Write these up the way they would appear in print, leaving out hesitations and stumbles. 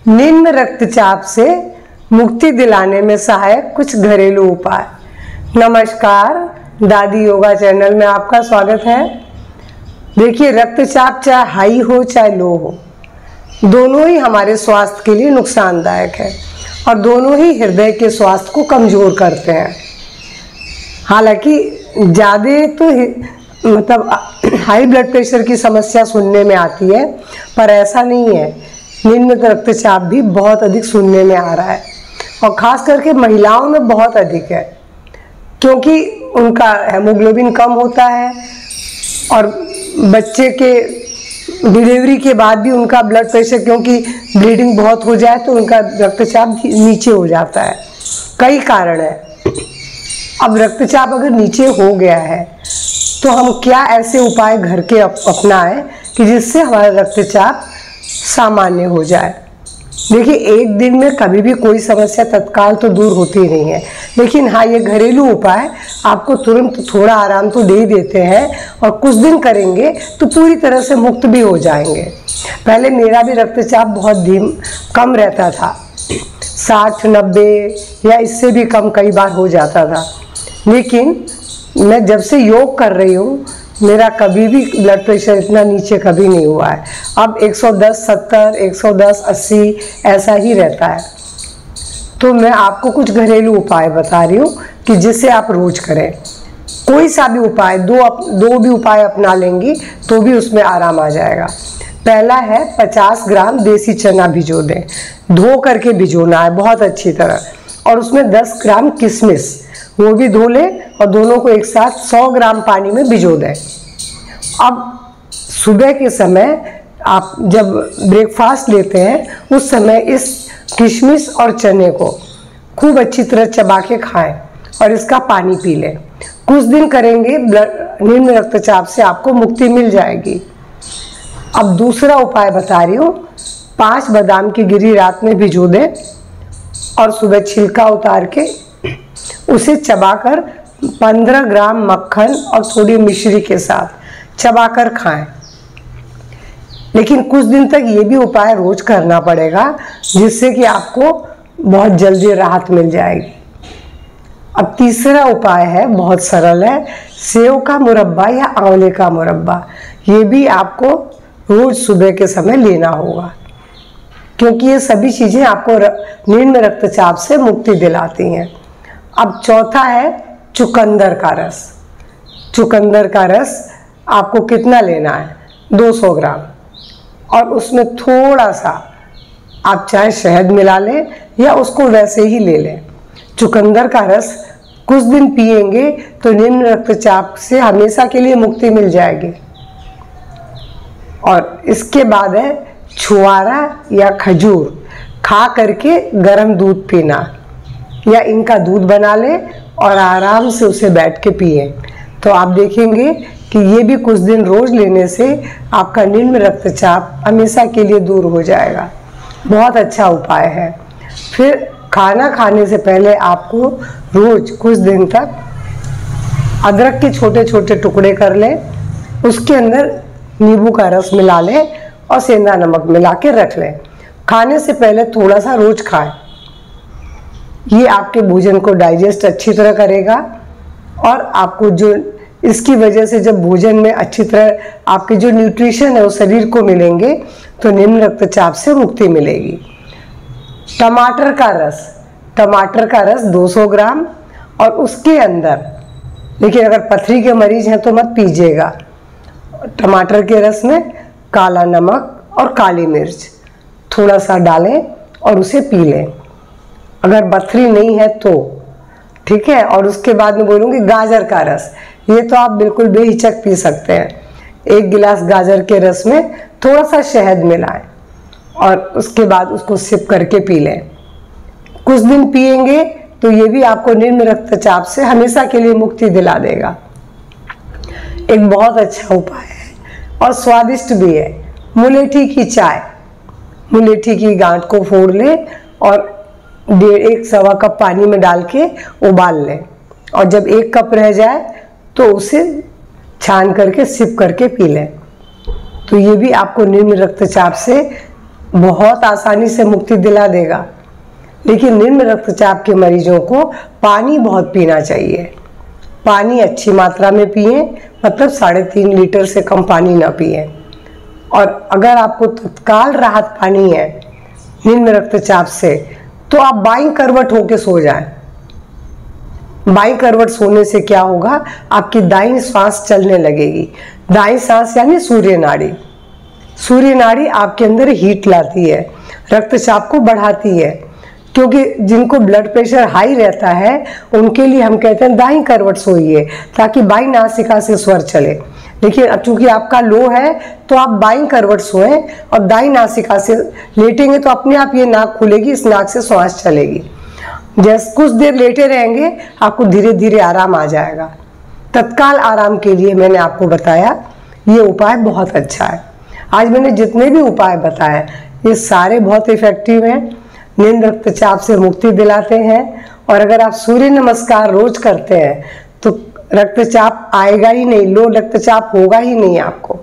निम्न रक्तचाप से मुक्ति दिलाने में सहायक कुछ घरेलू उपाय। नमस्कार, दादी योगा चैनल में आपका स्वागत है। देखिए, रक्तचाप चाहे हाई हो चाहे लो हो, दोनों ही हमारे स्वास्थ्य के लिए नुकसानदायक है और दोनों ही हृदय के स्वास्थ्य को कमज़ोर करते हैं। हालांकि ज़्यादा तो हाई ब्लड प्रेशर की समस्या सुनने में आती है, पर ऐसा नहीं है। निम्न रक्तचाप भी बहुत अधिक सुनने में आ रहा है और ख़ास करके महिलाओं में बहुत अधिक है, क्योंकि उनका हेमोग्लोबिन कम होता है और बच्चे के डिलीवरी के बाद भी उनका ब्लड प्रेशर, क्योंकि ब्लीडिंग बहुत हो जाए तो उनका रक्तचाप नीचे हो जाता है। कई कारण है। अब रक्तचाप अगर नीचे हो गया है तो हम क्या ऐसे उपाय घर के अपनाएं कि जिससे हमारा रक्तचाप सामान्य हो जाए। देखिए, एक दिन में कभी भी कोई समस्या तत्काल तो दूर होती नहीं है, लेकिन हाँ, ये घरेलू उपाय आपको तुरंत थोड़ा आराम तो दे ही देते हैं और कुछ दिन करेंगे तो पूरी तरह से मुक्त भी हो जाएंगे। पहले मेरा भी रक्तचाप बहुत कम रहता था, 60-90 या इससे भी कम कई बार हो जाता था, लेकिन मैं जब से योग कर रही हूँ मेरा कभी भी ब्लड प्रेशर इतना नीचे कभी नहीं हुआ है। अब 110/70, 110/80 ऐसा ही रहता है। तो मैं आपको कुछ घरेलू उपाय बता रही हूँ कि जिससे आप रोज करें। कोई सा भी उपाय, दो भी उपाय अपना लेंगी तो भी उसमें आराम आ जाएगा। पहला है 50 ग्राम देसी चना भिजो दें, धो करके भिजोना है बहुत अच्छी तरह, और उसमें 10 ग्राम किशमिश वो भी धो लें और दोनों को एक साथ 100 ग्राम पानी में भिजो दें। अब सुबह के समय आप जब ब्रेकफास्ट लेते हैं उस समय इस किशमिश और चने को खूब अच्छी तरह चबा के खाएं और इसका पानी पी लें। कुछ दिन करेंगे, निम्न रक्तचाप से आपको मुक्ति मिल जाएगी। अब दूसरा उपाय बता रही हूँ। 5 बादाम की गिरी रात में भिजो दें और सुबह छिलका उतार के उसे चबाकर 15 ग्राम मक्खन और थोड़ी मिश्री के साथ चबाकर खाएं। लेकिन कुछ दिन तक ये भी उपाय रोज करना पड़ेगा, जिससे कि आपको बहुत जल्दी राहत मिल जाएगी। अब तीसरा उपाय है, बहुत सरल है, सेव का मुरब्बा या आंवले का मुरब्बा। ये भी आपको रोज सुबह के समय लेना होगा, क्योंकि ये सभी चीज़ें आपको निम्न रक्तचाप से मुक्ति दिलाती हैं। अब चौथा है चुकंदर का रस। चुकंदर का रस आपको कितना लेना है? 200 ग्राम, और उसमें थोड़ा सा आप चाहे शहद मिला लें या उसको वैसे ही ले लें। चुकंदर का रस कुछ दिन पिएंगे तो निम्न रक्तचाप से हमेशा के लिए मुक्ति मिल जाएगी। और इसके बाद है छुआरा या खजूर खा करके गर्म दूध पीना, या इनका दूध बना लें और आराम से उसे बैठ के पिए। तो आप देखेंगे कि ये भी कुछ दिन रोज लेने से आपका निम्न रक्तचाप हमेशा के लिए दूर हो जाएगा। बहुत अच्छा उपाय है। फिर खाना खाने से पहले आपको रोज कुछ दिन तक अदरक के छोटे छोटे टुकड़े कर लें, उसके अंदर नींबू का रस मिला लें और सेंधा नमक मिला के रख लें। खाने से पहले थोड़ा सा रोज खाएं। ये आपके भोजन को डाइजेस्ट अच्छी तरह करेगा और आपको जो इसकी वजह से जब भोजन में अच्छी तरह आपके जो न्यूट्रिशन है वो शरीर को मिलेंगे तो निम्न रक्तचाप से मुक्ति मिलेगी। टमाटर का रस 200 ग्राम, और उसके अंदर, देखिए, अगर पथरी के मरीज हैं तो मत पीजिएगा। टमाटर के रस में काला नमक और काली मिर्च थोड़ा सा डालें और उसे पी लें। अगर पथरी नहीं है तो ठीक है। और उसके बाद में बोलूँगी गाजर का रस। ये तो आप बिल्कुल बेहिचक पी सकते हैं। 1 गिलास गाजर के रस में थोड़ा सा शहद मिलाएं और उसके बाद उसको सिप करके पी लें। कुछ दिन पिएंगे तो ये भी आपको निम्न रक्तचाप से हमेशा के लिए मुक्ति दिला देगा। एक बहुत अच्छा उपाय है और स्वादिष्ट भी है, मुलेठी की चाय। मुलेठी की गांठ को फोड़ लें और 1.5-1.25 कप पानी में डाल के उबाल लें, और जब 1 कप रह जाए तो उसे छान करके सिप करके पी लें। तो ये भी आपको निम्न रक्तचाप से बहुत आसानी से मुक्ति दिला देगा। लेकिन निम्न रक्तचाप के मरीजों को पानी बहुत पीना चाहिए। पानी अच्छी मात्रा में पिएं, मतलब 3.5 लीटर से कम पानी ना पिएं। और अगर आपको तत्काल राहत पानी है निम्न रक्तचाप से, तो आप बाईं करवट होकर सो जाएं। बाईं करवट सोने से क्या होगा, आपकी दाईं सांस चलने लगेगी। दाईं सांस यानी सूर्य नाड़ी। सूर्य नाड़ी आपके अंदर हीट लाती है, रक्तचाप को बढ़ाती है। क्योंकि जिनको ब्लड प्रेशर हाई रहता है उनके लिए हम कहते हैं दाईं करवट सोइए, ताकि बाईं नासिका से स्वर चले। देखिए, अब चूंकि आपका लो है तो आप बाईं करवट सोएं और दाईं नासिका से लेटेंगे तो अपने आप ये नाक खुलेगी, इस नाक से श्वास चलेगी। जैसे कुछ देर लेटे रहेंगे आपको धीरे धीरे आराम आ जाएगा। तत्काल आराम के लिए मैंने आपको बताया, ये उपाय बहुत अच्छा है। आज मैंने जितने भी उपाय बताए ये सारे बहुत इफेक्टिव हैं, निम्न रक्तचाप से मुक्ति दिलाते हैं। और अगर आप सूर्य नमस्कार रोज करते हैं तो रक्तचाप आएगा ही नहीं, लो रक्तचाप होगा ही नहीं आपको।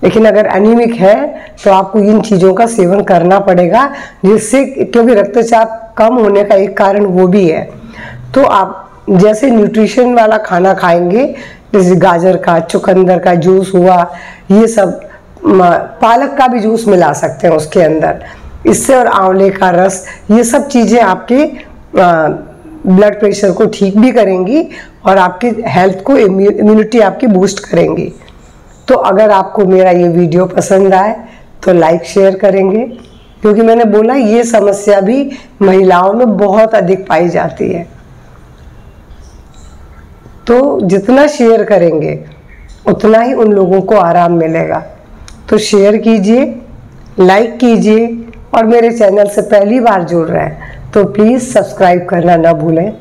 लेकिन अगर एनीमिक है तो आपको इन चीज़ों का सेवन करना पड़ेगा, जिससे, क्योंकि रक्तचाप कम होने का एक कारण वो भी है। तो आप जैसे न्यूट्रिशन वाला खाना खाएंगे, जैसे गाजर का, चुकंदर का जूस हुआ, ये सब, पालक का भी जूस मिला सकते हैं उसके अंदर, इससे, और आंवले का रस, ये सब चीज़ें आपके ब्लड प्रेशर को ठीक भी करेंगी और आपकी हेल्थ को, इम्यूनिटी आपकी बूस्ट करेंगी। तो अगर आपको मेरा ये वीडियो पसंद आए तो लाइक शेयर करेंगे, क्योंकि मैंने बोला ये समस्या भी महिलाओं में बहुत अधिक पाई जाती है। तो जितना शेयर करेंगे उतना ही उन लोगों को आराम मिलेगा। तो शेयर कीजिए, लाइक कीजिए, और मेरे चैनल से पहली बार जुड़ रहे हैं तो प्लीज़ सब्सक्राइब करना ना भूलें।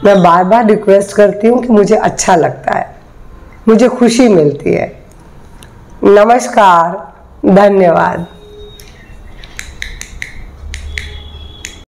मैं बार बार रिक्वेस्ट करती हूँ कि मुझे अच्छा लगता है, मुझे खुशी मिलती है। नमस्कार, धन्यवाद।